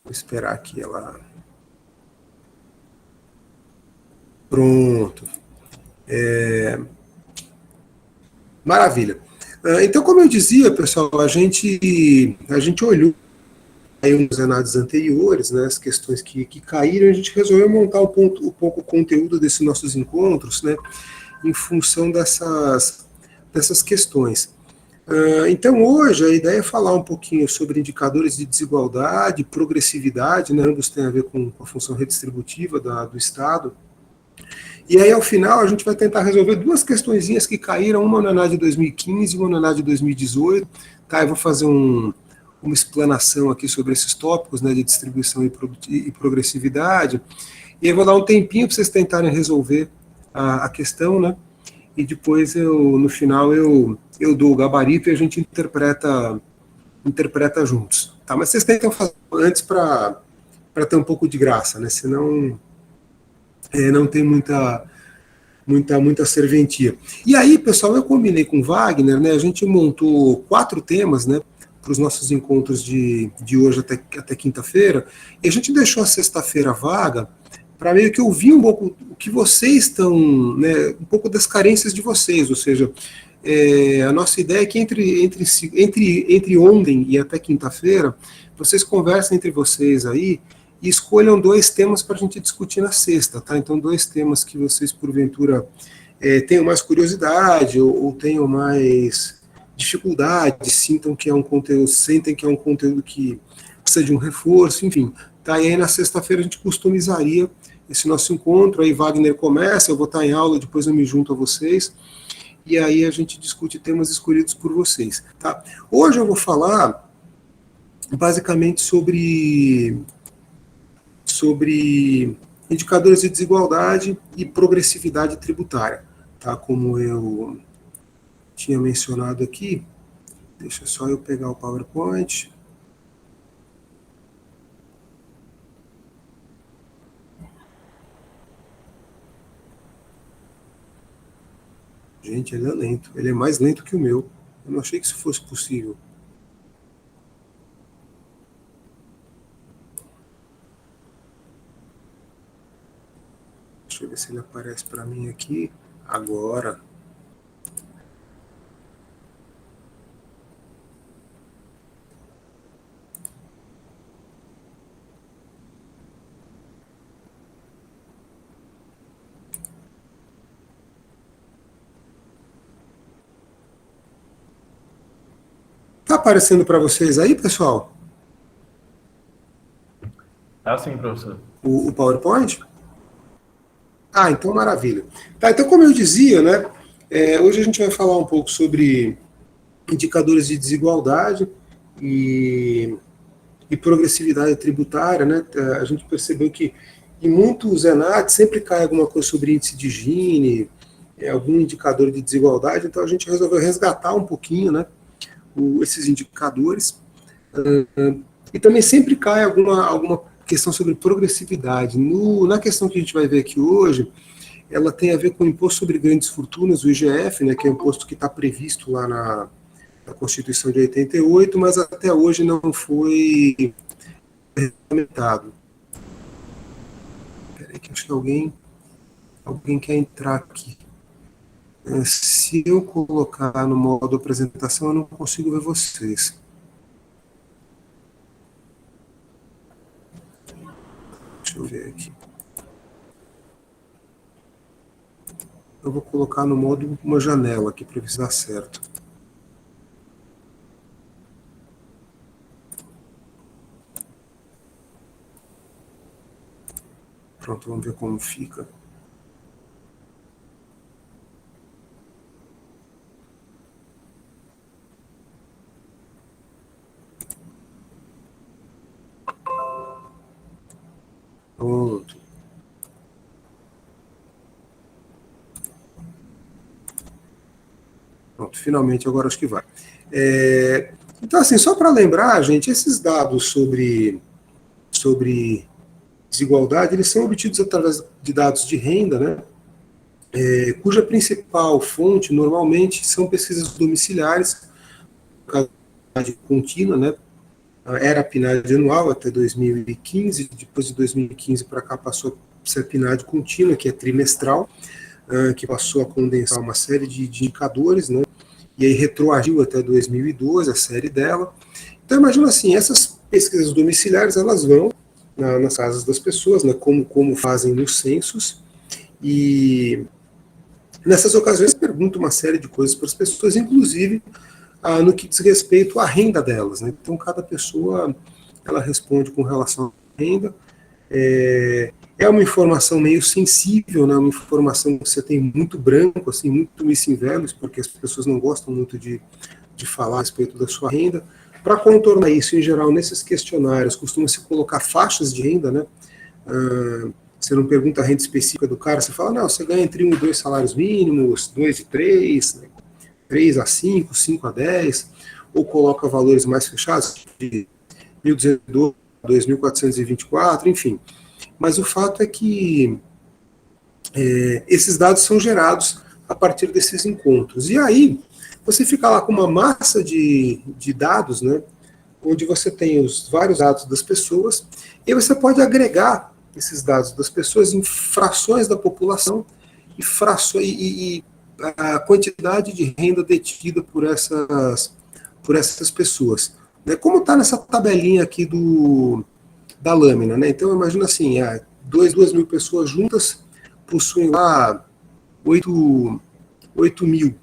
Vou esperar aqui ela... Pronto. Maravilha. Então, como eu dizia, pessoal, a gente olhou aí nos análises anteriores, né, as questões que caíram, a gente resolveu montar um pouco o conteúdo desses nossos encontros, né, em função dessas questões. Então, hoje, a ideia é falar um pouquinho sobre indicadores de desigualdade, progressividade, né, ambos têm a ver com a função redistributiva do Estado. E aí, ao final, a gente vai tentar resolver duas questõezinhas que caíram, uma na ANAD de 2015 e uma na ANAD de 2018. Tá? Eu vou fazer uma explanação aqui sobre esses tópicos, né, de distribuição e progressividade, e eu vou dar um tempinho para vocês tentarem resolver a questão, né, e depois, no final, eu dou o gabarito e a gente interpreta juntos. Tá? Mas vocês tentam fazer antes para ter um pouco de graça, né, senão não tem muita serventia. E aí, pessoal, eu combinei com o Wagner, né, a gente montou 4 temas, né, para os nossos encontros de hoje até quinta-feira, e a gente deixou a sexta-feira vaga para meio que ouvir um pouco o que vocês estão, né, um pouco das carências de vocês, ou seja, a nossa ideia é que entre ontem e até quinta-feira, vocês conversem entre vocês aí e escolham 2 temas para a gente discutir na sexta, tá? Então, 2 temas que vocês, porventura, tenham mais curiosidade ou tenham mais dificuldade, sentem que é um conteúdo que precisa de um reforço, enfim. Tá? E aí, na sexta-feira, a gente customizaria esse nosso encontro, aí Wagner começa, eu vou estar em aula, depois eu me junto a vocês, e aí a gente discute temas escolhidos por vocês. Tá? Hoje eu vou falar basicamente sobre indicadores de desigualdade e progressividade tributária, tá? Como eu tinha mencionado aqui, deixa só eu pegar o PowerPoint. Gente, ele é lento, ele é mais lento que o meu. Eu não achei que isso fosse possível. Deixa eu ver se ele aparece para mim aqui agora. Tá aparecendo para vocês aí, pessoal? Tá sim, professor. O PowerPoint? Ah, então maravilha. Tá, então, como eu dizia, né, hoje a gente vai falar um pouco sobre indicadores de desigualdade e progressividade tributária, né? A gente percebeu que em muitos ENAD sempre cai alguma coisa sobre índice de Gini, algum indicador de desigualdade, então a gente resolveu resgatar um pouquinho, né, esses indicadores, e também sempre cai alguma questão sobre progressividade. Na questão que a gente vai ver aqui hoje, ela tem a ver com o imposto sobre grandes fortunas, o IGF, né, que é um imposto que está previsto lá na Constituição de 88, mas até hoje não foi regulamentado. Peraí que acho que alguém quer entrar aqui. Se eu colocar no modo apresentação, eu não consigo ver vocês. Deixa eu ver aqui. Eu vou colocar no modo uma janela aqui para ver se dá certo. Pronto, vamos ver como fica. Pronto. Pronto, finalmente agora acho que vai. Então, assim, só para lembrar, gente, esses dados sobre desigualdade, eles são obtidos através de dados de renda, né? Cuja principal fonte, normalmente, são pesquisas domiciliares, contínua, né? era a PNAD anual até 2015, depois de 2015 para cá passou a ser a PNAD contínua, que é trimestral, que passou a condensar uma série de indicadores, né? E aí retroagiu até 2012 a série dela. Então imagina assim, essas pesquisas domiciliares elas vão nas casas das pessoas, né? Como fazem nos censos, e nessas ocasiões pergunta uma série de coisas para as pessoas, inclusive no que diz respeito à renda delas, né? Então cada pessoa ela responde com relação à renda. É uma informação meio sensível, né? Uma informação que você tem muito branco, assim, muito miss invelos, porque as pessoas não gostam muito de falar a respeito da sua renda. Para contornar isso, em geral, nesses questionários, costuma-se colocar faixas de renda, né? Você não pergunta a renda específica do cara, você fala, não, você ganha entre 1 e 2 salários mínimos, 2 e 3, né? 3 a 5, 5 a 10, ou coloca valores mais fechados, de 1.202, 2.424, enfim. Mas o fato é que esses dados são gerados a partir desses encontros. E aí, você fica lá com uma massa de dados, né, onde você tem os vários dados das pessoas, e você pode agregar esses dados das pessoas em frações da população e a quantidade de renda detida por essas pessoas. Como está nessa tabelinha aqui da lâmina, né? Então imagina assim, 2 mil pessoas juntas possuem lá 8, 8 mil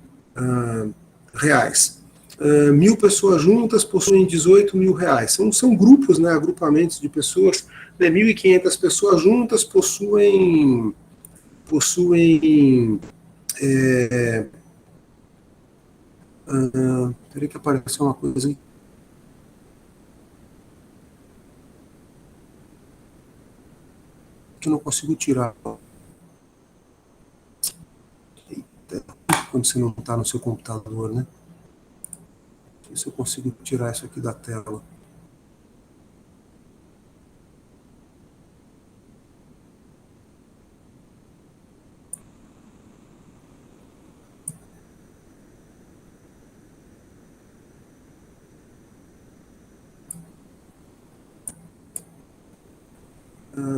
reais. 1.000 pessoas juntas possuem 18 mil reais. São grupos, né, agrupamentos de pessoas. Né, 1.500 pessoas juntas possuem peraí que apareceu uma coisa aí que eu não consigo tirar. Eita, quando você não está no seu computador, né? Deixa eu ver se eu consigo tirar isso aqui da tela.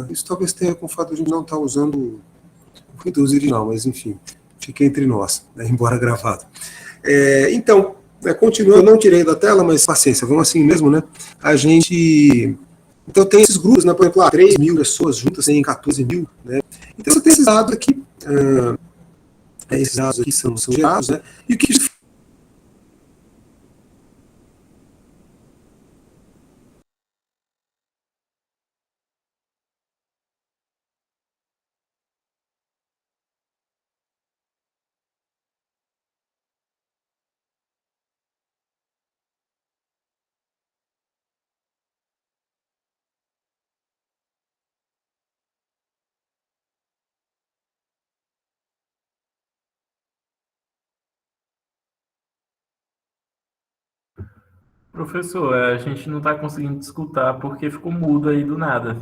Isso talvez tenha com o fato de a gente não estar usando o Windows original, mas enfim, fica entre nós, né, embora gravado. Então, continuando, eu não tirei da tela, mas paciência, vamos assim mesmo, né? A gente. Então tem esses grupos, né? Por exemplo, 3 mil pessoas juntas em 14 mil, né? Então você tem esses dados aqui, esses dados aqui são gerados, né? E o que Professor, a gente não está conseguindo te escutar porque ficou mudo aí do nada.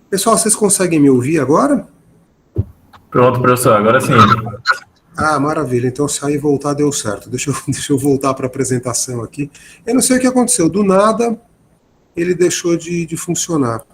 Pessoal, vocês conseguem me ouvir agora? Pronto, professor, agora sim. Ah, maravilha. Então, sair e voltar deu certo. Deixa eu voltar para a apresentação aqui. Eu não sei o que aconteceu. Do nada, ele deixou de funcionar.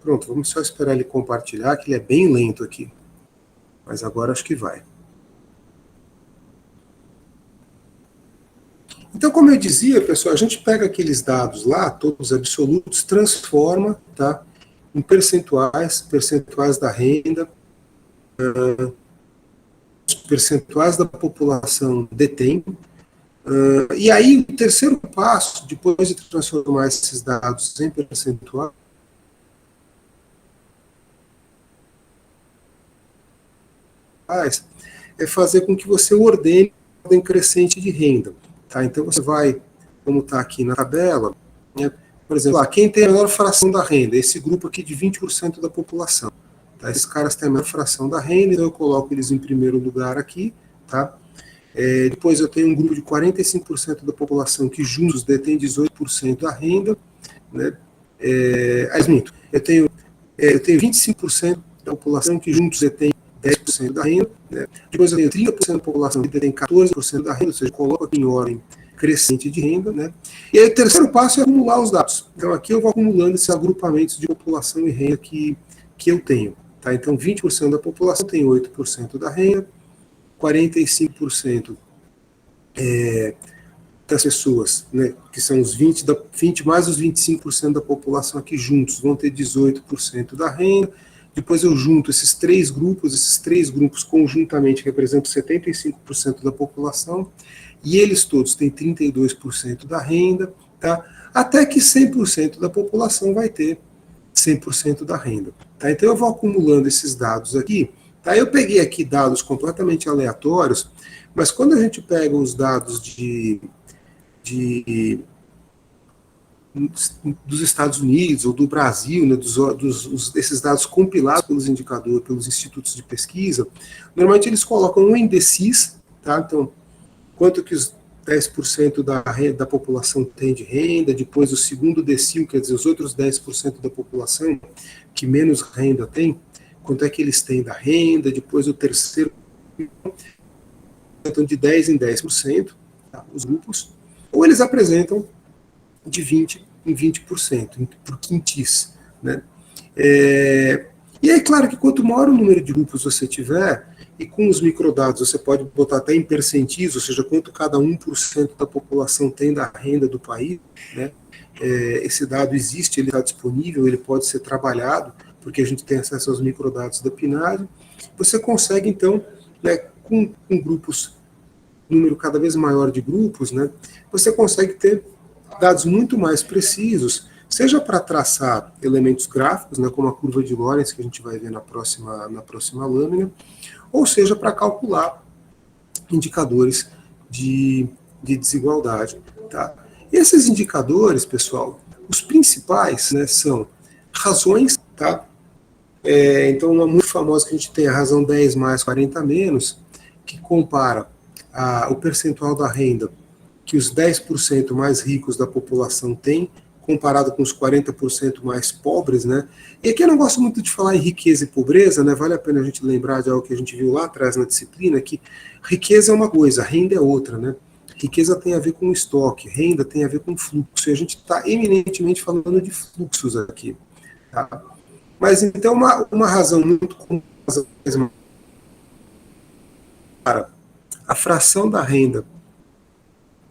Pronto, vamos só esperar ele compartilhar, que ele é bem lento aqui. Mas agora acho que vai. Então, como eu dizia, pessoal, a gente pega aqueles dados lá, todos absolutos, transforma, tá, em percentuais da renda, os percentuais da população detém. E aí, o terceiro passo, depois de transformar esses dados em percentuais, é fazer com que você ordene a ordem crescente de renda. Tá? Então você vai, como está aqui na tabela, né, por exemplo, quem tem a menor fração da renda, esse grupo aqui de 20% da população. Tá? Esses caras têm a menor fração da renda, então eu coloco eles em primeiro lugar aqui. Tá? Depois eu tenho um grupo de 45% da população que juntos detém 18% da renda. Né? Eu tenho 25% da população que juntos detém 10% da renda. Né? Depois eu tenho 30% da população que detém 14% da renda, ou seja, coloco aqui em ordem crescente de renda. Né? E aí o terceiro passo é acumular os dados. Então aqui eu vou acumulando esses agrupamentos de população e renda que eu tenho. Tá? Então 20% da população tem 8% da renda, 45% das pessoas, né, que são os 20 mais os 25% da população aqui juntos, vão ter 18% da renda. Depois eu junto esses três grupos conjuntamente representam 75% da população, e eles todos têm 32% da renda, tá? Até que 100% da população vai ter 100% da renda. Tá? Então eu vou acumulando esses dados aqui. Tá? Eu peguei aqui dados completamente aleatórios, mas quando a gente pega os dados dos Estados Unidos ou do Brasil, né, desses dados compilados pelos indicadores, pelos institutos de pesquisa, normalmente eles colocam um indeciso, tá? Então, quanto que os 10% da população tem de renda, depois o segundo decil, quer dizer, os outros 10% da população que menos renda tem, quanto é que eles têm da renda, depois o terceiro, então de 10 em 10%, tá, os grupos, ou eles apresentam de 20 em 20%, por quintis. Né? E é claro que quanto maior o número de grupos você tiver, e com os microdados você pode botar até em percentis, ou seja, quanto cada 1% da população tem da renda do país, né? Esse dado existe, ele está disponível, ele pode ser trabalhado, porque a gente tem acesso aos microdados da PNAD. Você consegue, então, né, com grupos, número cada vez maior de grupos, né, você consegue ter dados muito mais precisos, seja para traçar elementos gráficos, né, como a curva de Lorenz, que a gente vai ver na próxima lâmina, ou seja para calcular indicadores de desigualdade. Tá? Esses indicadores, pessoal, os principais, né, são razões, tá? Então, uma muito famosa que a gente tem, a razão 10 mais 40 menos, que compara o percentual da renda que os 10% mais ricos da população têm, comparado com os 40% mais pobres, né? E aqui eu não gosto muito de falar em riqueza e pobreza, né? Vale a pena a gente lembrar de algo que a gente viu lá atrás na disciplina, que riqueza é uma coisa, renda é outra, né? Riqueza tem a ver com estoque, renda tem a ver com fluxo, e a gente está eminentemente falando de fluxos aqui. Tá? Mas então uma razão muito comum para a fração da renda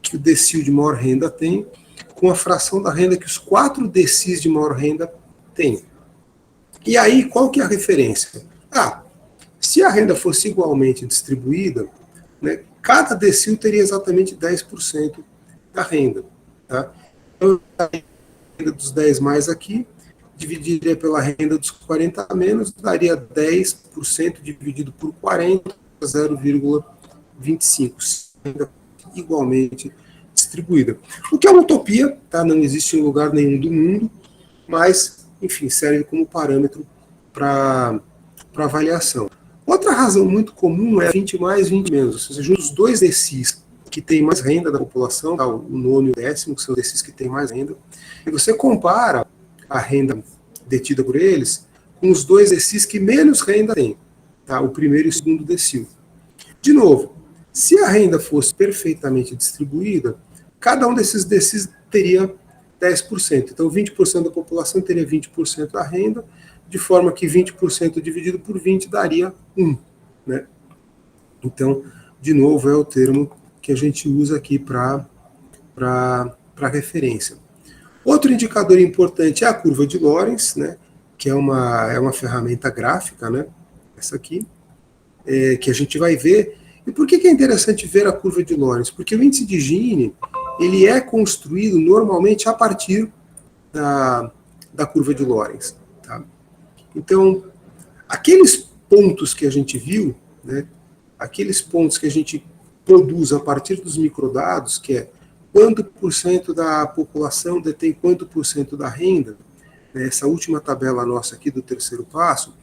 que o decil de maior renda tem, com a fração da renda que os 4 decis de maior renda têm. E aí, qual que é a referência? Se a renda fosse igualmente distribuída, né, cada decil teria exatamente 10% da renda. Tá? Então, a renda dos 10 mais aqui, dividiria pela renda dos 40 a menos, daria 10% dividido por 40, 0,25, igualmente distribuída. O que é uma utopia, tá? Não existe em lugar nenhum do mundo, mas, enfim, serve como parâmetro para avaliação. Outra razão muito comum é 20 mais, 20 menos, ou seja, os dois decis que têm mais renda da população, tá? O nono e o décimo, que são os decis que têm mais renda, e você compara a renda detida por eles com os dois decis que menos renda têm, tá? O primeiro e o segundo decil. De novo, se a renda fosse perfeitamente distribuída, cada um desses decis teria 10%. Então, 20% da população teria 20% da renda, de forma que 20% dividido por 20 daria 1. Né? Então, de novo, é o termo que a gente usa aqui para referência. Outro indicador importante é a curva de Lorenz, né? Que é uma ferramenta gráfica, né? Essa aqui, que a gente vai ver. E por que é interessante ver a curva de Lorenz? Porque o índice de Gini ele é construído normalmente a partir da curva de Lorenz. Tá? Então, aqueles pontos que a gente viu, né, aqueles pontos que a gente produz a partir dos microdados, que é quanto por cento da população detém quanto por cento da renda, né, essa última tabela nossa aqui do terceiro passo,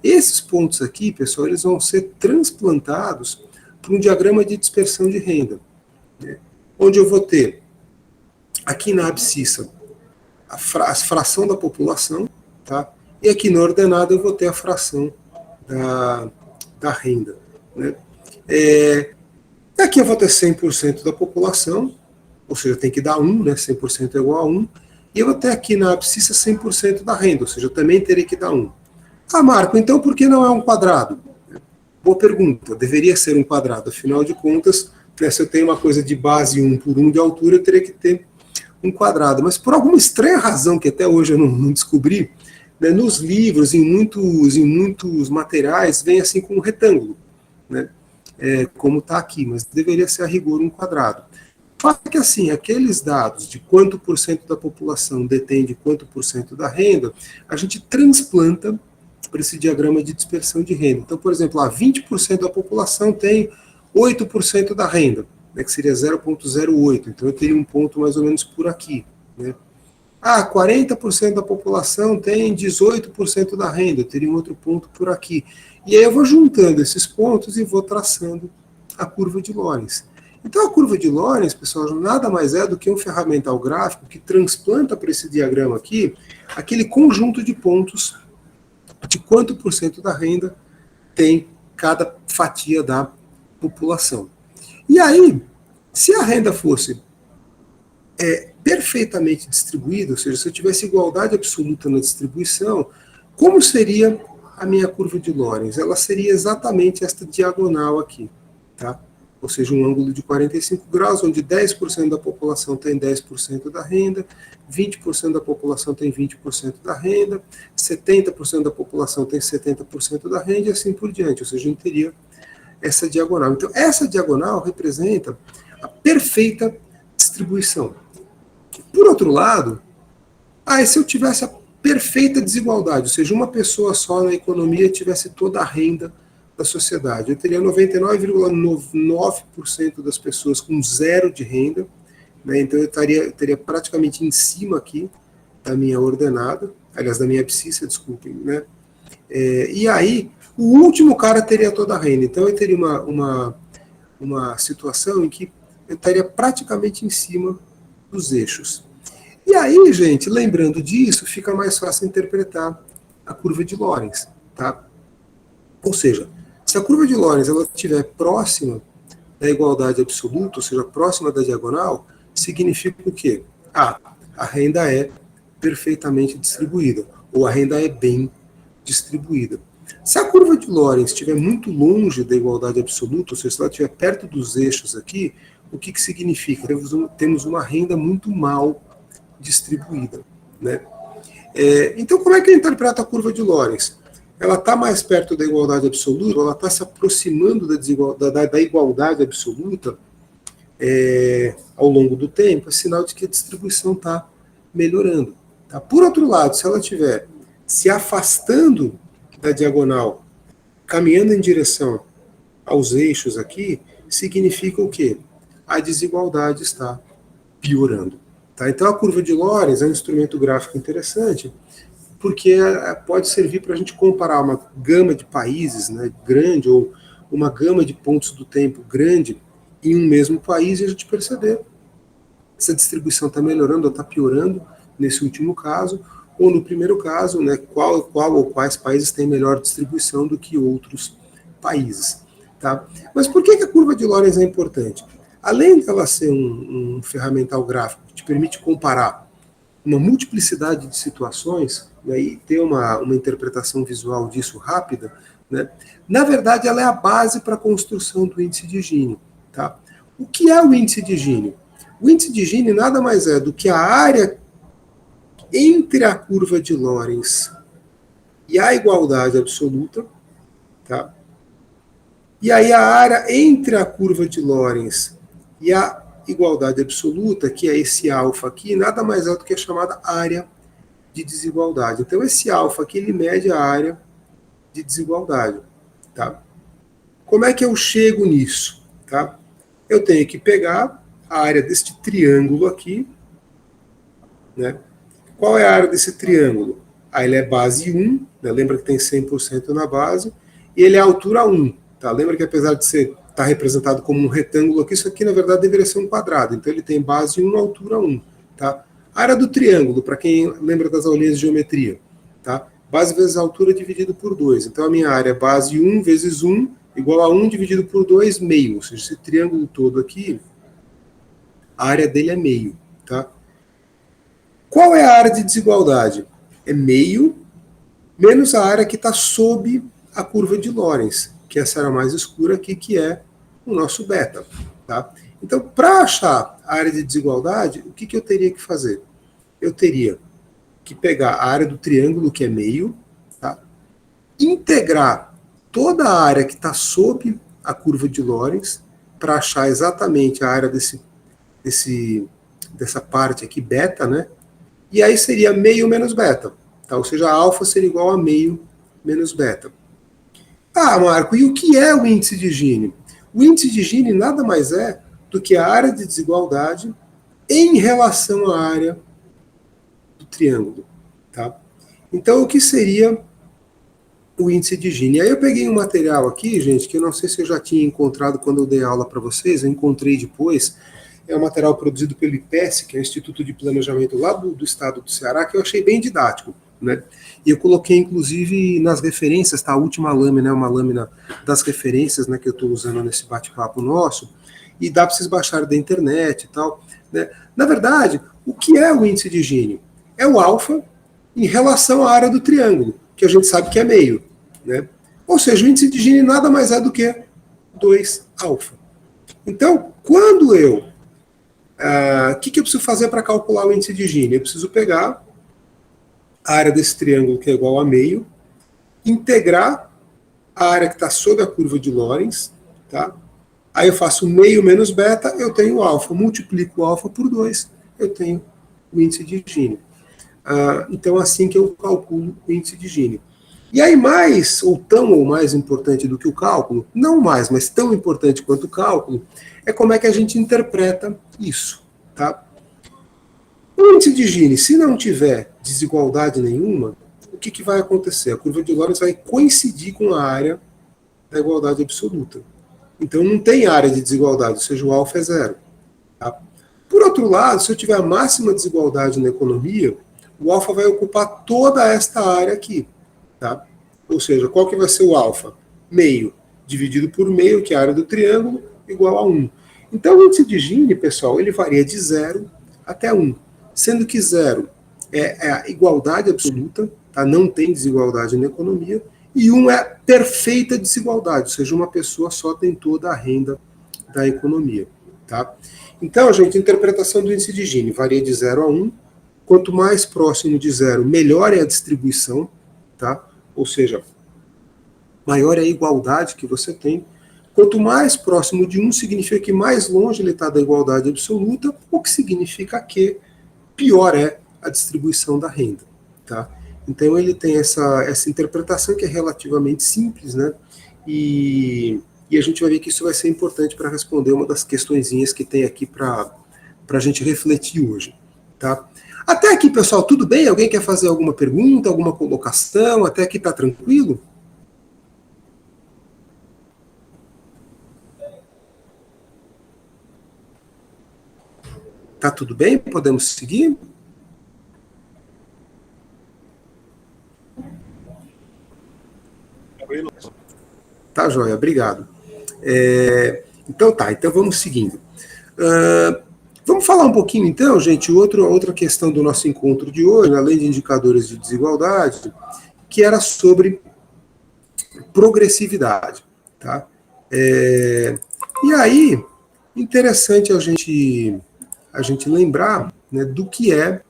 esses pontos aqui, pessoal, eles vão ser transplantados para um diagrama de dispersão de renda, né, onde eu vou ter aqui na abscissa a fração da população, tá? E aqui na ordenada eu vou ter a fração da renda. Né? Aqui eu vou ter 100% da população, ou seja, tem que dar 1, né? 100% é igual a 1, e eu vou ter aqui na abscissa 100% da renda, ou seja, eu também terei que dar 1. Ah, Marco, então por que não é um quadrado? Boa pergunta, deveria ser um quadrado, afinal de contas, né, se eu tenho uma coisa de base 1 por 1 de altura, eu teria que ter um quadrado, mas por alguma estranha razão que até hoje eu não descobri, né, nos livros, em muitos materiais, vem assim com um retângulo, né, como está aqui, mas deveria ser a rigor um quadrado. O fato é que assim, aqueles dados de quanto por cento da população detém de quanto por cento da renda, a gente transplanta para esse diagrama de dispersão de renda. Então, por exemplo, 20% da população tem 8% da renda, né, que seria 0,08, então eu teria um ponto mais ou menos por aqui. Né? 40% da população tem 18% da renda, eu teria um outro ponto por aqui. E aí eu vou juntando esses pontos e vou traçando a curva de Lorenz. Então a curva de Lorenz, pessoal, nada mais é do que um ferramental gráfico que transplanta para esse diagrama aqui aquele conjunto de pontos de quanto por cento da renda tem cada fatia da população. E aí, se a renda fosse perfeitamente distribuída, ou seja, se eu tivesse igualdade absoluta na distribuição, como seria a minha curva de Lorenz? Ela seria exatamente esta diagonal aqui, tá? Ou seja, um ângulo de 45 graus, onde 10% da população tem 10% da renda, 20% da população tem 20% da renda, 70% da população tem 70% da renda, e assim por diante. Ou seja, a gente teria essa diagonal. Então, essa diagonal representa a perfeita distribuição. Por outro lado, se eu tivesse a perfeita desigualdade, ou seja, uma pessoa só na economia tivesse toda a renda da sociedade, eu teria 99,9% das pessoas com zero de renda, né? Então eu teria praticamente em cima aqui da minha ordenada, aliás, da minha abscissa, desculpem, né? E aí, o último cara teria toda a renda. Então eu teria uma situação em que eu estaria praticamente em cima dos eixos. E aí, gente, lembrando disso, fica mais fácil interpretar a curva de Lorenz, tá? Ou seja, se a curva de Lorenz ela estiver próxima da igualdade absoluta, ou seja, próxima da diagonal, significa o quê? A renda é perfeitamente distribuída, ou a renda é bem distribuída. Se a curva de Lorenz estiver muito longe da igualdade absoluta, ou seja, se ela estiver perto dos eixos aqui, o que significa? Temos uma renda muito mal distribuída. Né? Então, como é que eu interpreto a curva de Lorenz? Ela está mais perto da igualdade absoluta, ela está se aproximando da igualdade absoluta ao longo do tempo, é sinal de que a distribuição está melhorando. Tá? Por outro lado, se ela estiver se afastando da diagonal, caminhando em direção aos eixos aqui, significa o quê? A desigualdade está piorando. Tá? Então, a curva de Lorenz é um instrumento gráfico interessante, porque pode servir para a gente comparar uma gama de países, né, grande, ou uma gama de pontos do tempo grande em um mesmo país, e a gente perceber se a distribuição está melhorando ou está piorando nesse último caso, ou no primeiro caso, né, qual ou quais países têm melhor distribuição do que outros países. Tá? Mas por que a curva de Lorenz é importante? Além dela ser um ferramental gráfico que te permite comparar uma multiplicidade de situações, né, e ter uma interpretação visual disso rápida, né, na verdade ela é a base para a construção do índice de Gini. Tá? O que é o índice de Gini? O índice de Gini nada mais é do que a área entre a curva de Lorenz e a igualdade absoluta, tá? E aí a área entre a curva de Lorenz e a igualdade absoluta, que é esse alfa aqui, nada mais é do que a chamada área de desigualdade. Então esse alfa aqui, ele mede a área de desigualdade. Tá? Como é que eu chego nisso? Tá? Eu tenho que pegar a área deste triângulo aqui, né? Qual é a área desse triângulo? Ele é base 1, né? Lembra que tem 100% na base, e ele é altura 1. Tá? Lembra que apesar de estar representado como um retângulo aqui, isso aqui na verdade deveria ser um quadrado. Então ele tem base 1, altura 1. Tá? A área do triângulo, para quem lembra das aulinhas de geometria. Tá? Base vezes altura dividido por 2. Então a minha área é base 1 vezes 1, igual a 1 dividido por 2, meio. Ou seja, esse triângulo todo aqui, a área dele é meio. Tá? Qual é a área de desigualdade? É meio menos a área que está sob a curva de Lorenz, que é essa área mais escura aqui, que é o nosso beta. Tá? Então, para achar a área de desigualdade, o que eu teria que fazer? Eu teria que pegar a área do triângulo, que é meio, tá? Integrar toda a área que está sob a curva de Lorenz, para achar exatamente a área dessa parte aqui, beta, né? E aí seria meio menos beta. Tá? Ou seja, a alfa seria igual a meio menos beta. Ah, Marco, e o que é o índice de Gini? O índice de Gini nada mais é do que a área de desigualdade em relação à área do triângulo. Tá? Então, o que seria o índice de Gini? Aí eu peguei um material aqui, gente, que eu não sei se eu já tinha encontrado quando eu dei aula para vocês, eu encontrei depois. É um material produzido pelo IPES, que é o Instituto de Planejamento lá do estado do Ceará, que eu achei bem didático. Né? E eu coloquei, inclusive, nas referências, tá? A última lâmina é uma lâmina das referências, né, que eu estou usando nesse bate-papo nosso, e dá para vocês baixarem da internet e tal. Né? Na verdade, o que é o índice de Gini? É o alfa em relação à área do triângulo, que a gente sabe que é meio. Né? Ou seja, o índice de Gini nada mais é do que 2 alfa. Então, quando eu o que eu preciso fazer para calcular o índice de Gini? Eu preciso pegar a área desse triângulo, que é igual a meio, integrar a área que está sob a curva de Lorenz, tá? Aí eu faço meio menos beta, eu tenho alfa. Multiplico o alfa por 2, eu tenho o índice de Gini. Então, assim que eu calculo o índice de Gini. E aí, mais, ou tão ou mais importante do que o cálculo, não mais, mas tão importante quanto o cálculo, é como é que a gente interpreta isso. Tá? O índice de Gini, se não tiver desigualdade nenhuma, o que vai acontecer? A curva de Lorenz vai coincidir com a área da igualdade absoluta. Então não tem área de desigualdade, ou seja, o alfa é 0. Tá? Por outro lado, se eu tiver a máxima desigualdade na economia, o alfa vai ocupar toda esta área aqui. Tá? Ou seja, qual que vai ser o alfa? Meio dividido por meio, que é a área do triângulo, igual a 1. Então o índice de Gini, pessoal, ele varia de 0 até 1. Sendo que 0 é a igualdade absoluta, tá? Não tem desigualdade na economia, e 1 é perfeita desigualdade, ou seja, uma pessoa só tem toda a renda da economia. Tá? Então, gente, a interpretação do índice de Gini varia de 0 a 1. Quanto mais próximo de 0, melhor é a distribuição. Tá? Ou seja, maior é a igualdade que você tem. Quanto mais próximo de 1, significa que mais longe ele está da igualdade absoluta, o que significa que pior é a distribuição da renda. Tá? Então ele tem essa interpretação que é relativamente simples, né? E a gente vai ver que isso vai ser importante para responder uma das questõezinhas que tem aqui para a gente refletir hoje. Tá? Até aqui, pessoal, tudo bem? Alguém quer fazer alguma pergunta, alguma colocação? Até aqui está tranquilo? Tá tudo bem? Podemos seguir? Tá, joia, obrigado. Então tá, então vamos seguindo. Vamos falar um pouquinho então, gente, outra questão do nosso encontro de hoje, além de indicadores de desigualdade, que era sobre progressividade. Tá? E aí, interessante a gente lembrar, né, do que é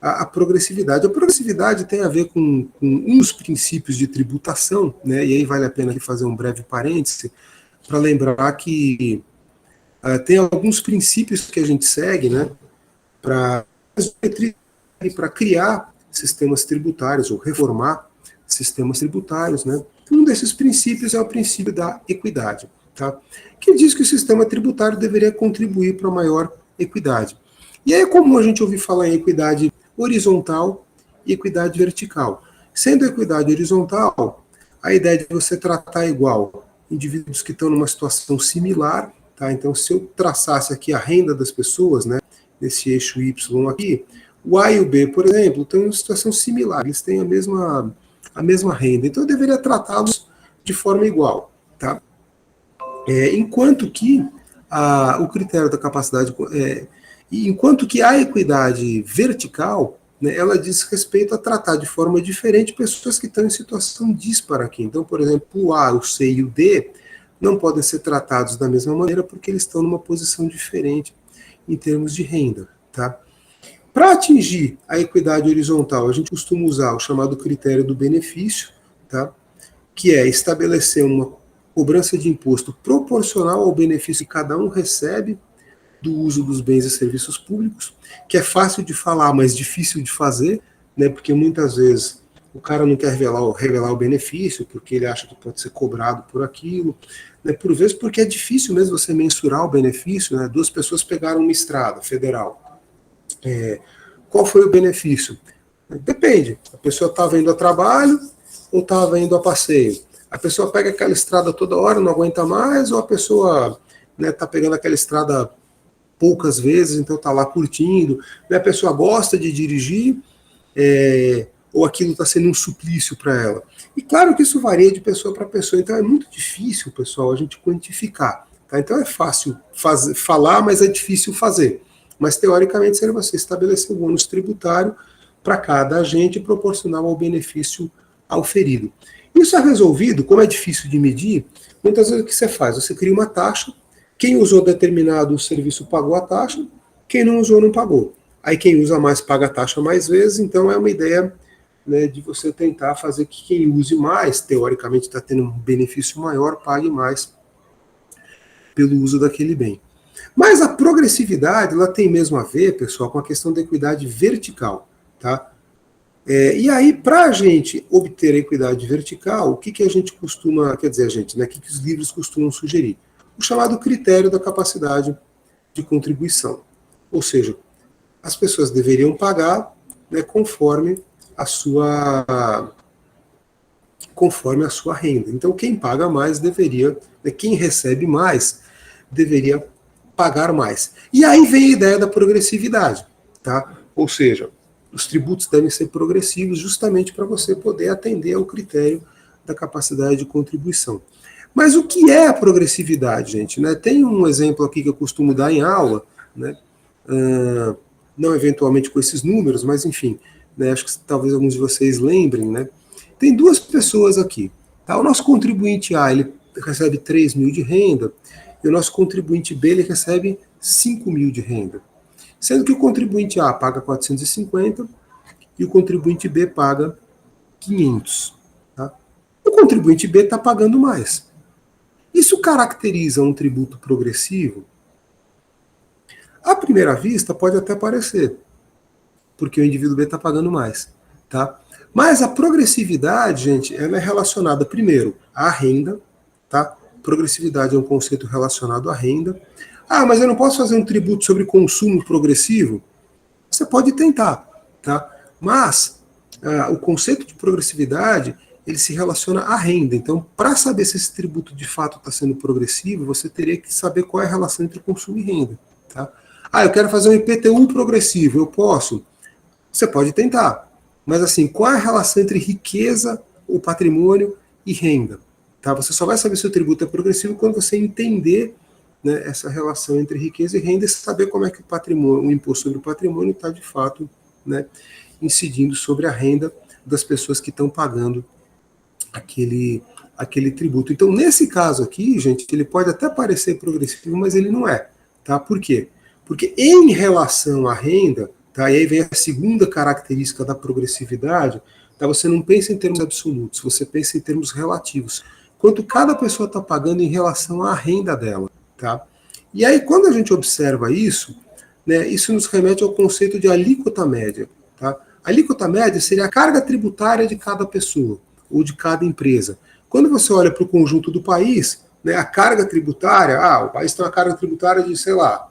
a progressividade. A progressividade tem a ver com um dos princípios de tributação, né, e aí vale a pena aqui fazer um breve parêntese, para lembrar que tem alguns princípios que a gente segue, né, para criar sistemas tributários ou reformar sistemas tributários, né. Um desses princípios é o princípio da equidade, tá, que diz que o sistema tributário deveria contribuir para maior equidade. E aí é comum a gente ouvir falar em equidade horizontal e equidade vertical. Sendo a equidade horizontal, a ideia de você tratar igual indivíduos que estão numa situação similar, tá? Então, se eu traçasse aqui a renda das pessoas, né, nesse eixo Y aqui, o A e o B, por exemplo, estão em uma situação similar, eles têm a mesma renda, então eu deveria tratá-los de forma igual, tá? Enquanto que o critério da capacidade, enquanto que a equidade vertical, né, ela diz respeito a tratar de forma diferente pessoas que estão em situação díspara aqui. Então, por exemplo, o A, o C e o D não podem ser tratados da mesma maneira porque eles estão numa posição diferente em termos de renda. Tá? Para atingir a equidade horizontal, a gente costuma usar o chamado critério do benefício, tá? Que é estabelecer uma cobrança de imposto proporcional ao benefício que cada um recebe do uso dos bens e serviços públicos, que é fácil de falar, mas difícil de fazer, né, porque muitas vezes o cara não quer revelar o benefício, porque ele acha que pode ser cobrado por aquilo, né, por vezes porque é difícil mesmo você mensurar o benefício, né, 2 pessoas pegaram uma estrada federal. Qual foi o benefício? Depende, a pessoa estava indo a trabalho ou estava indo a passeio. A pessoa pega aquela estrada toda hora, não aguenta mais, ou a pessoa está pegando aquela estrada poucas vezes, então está lá curtindo, né? A pessoa gosta de dirigir, ou aquilo está sendo um suplício para ela. E claro que isso varia de pessoa para pessoa, então é muito difícil, pessoal, a gente quantificar. Tá? Então é fácil falar, mas é difícil fazer. Mas teoricamente seria você estabelecer um ônus tributário para cada agente proporcional ao benefício auferido. Isso é resolvido, como é difícil de medir, muitas vezes o que você faz? Você cria uma taxa, quem usou determinado serviço pagou a taxa, quem não usou não pagou. Aí quem usa mais paga a taxa mais vezes, então é uma ideia, né, de você tentar fazer que quem use mais, teoricamente está tendo um benefício maior, pague mais pelo uso daquele bem. Mas a progressividade, ela tem mesmo a ver, pessoal, com a questão da equidade vertical, tá? E aí, para a gente obter a equidade vertical, o que a gente costuma, quer dizer, né, o que os livros costumam sugerir? O chamado critério da capacidade de contribuição. Ou seja, as pessoas deveriam pagar, né, conforme a sua renda. Então, quem paga mais deveria, né, quem recebe mais, deveria pagar mais. E aí vem a ideia da progressividade, tá? Ou seja, os tributos devem ser progressivos justamente para você poder atender ao critério da capacidade de contribuição. Mas o que é a progressividade, gente? Né? Tem um exemplo aqui que eu costumo dar em aula, né? Não eventualmente com esses números, mas enfim, né? Acho que talvez alguns de vocês lembrem, né? Tem 2 pessoas aqui. Tá? O nosso contribuinte A, ele recebe 3 mil de renda, e o nosso contribuinte B, ele recebe 5 mil de renda. Sendo que o contribuinte A paga 450 e o contribuinte B paga 500. Tá? O contribuinte B está pagando mais. Isso caracteriza um tributo progressivo? À primeira vista, pode até parecer. porque o indivíduo B está pagando mais. Tá? Mas a progressividade, gente, ela é relacionada primeiro à renda. Tá? Progressividade é um conceito relacionado à renda. Ah, mas eu não posso fazer um tributo sobre consumo progressivo? Você pode tentar, tá? Mas o conceito de progressividade ele se relaciona à renda. Então, para saber se esse tributo de fato está sendo progressivo, você teria que saber qual é a relação entre consumo e renda. Tá? Ah, eu quero fazer um IPTU progressivo, eu posso? Você pode tentar. Mas assim, qual é a relação entre riqueza, o patrimônio e renda? Tá? Você só vai saber se o tributo é progressivo quando você entender, né, essa relação entre riqueza e renda e saber como é que o imposto sobre o patrimônio está de fato, né, incidindo sobre a renda das pessoas que estão pagando aquele tributo. Então, nesse caso aqui, gente, ele pode até parecer progressivo, mas ele não é. Tá? Por quê? Porque em relação à renda, tá, e aí vem a segunda característica da progressividade, tá, você não pensa em termos absolutos, você pensa em termos relativos. Quanto cada pessoa está pagando em relação à renda dela. Tá? E aí, quando a gente observa isso, né, isso nos remete ao conceito de alíquota média. Tá? A alíquota média seria a carga tributária de cada pessoa ou de cada empresa. Quando você olha para o conjunto do país, né, a carga tributária, o país tem uma carga tributária de, sei lá,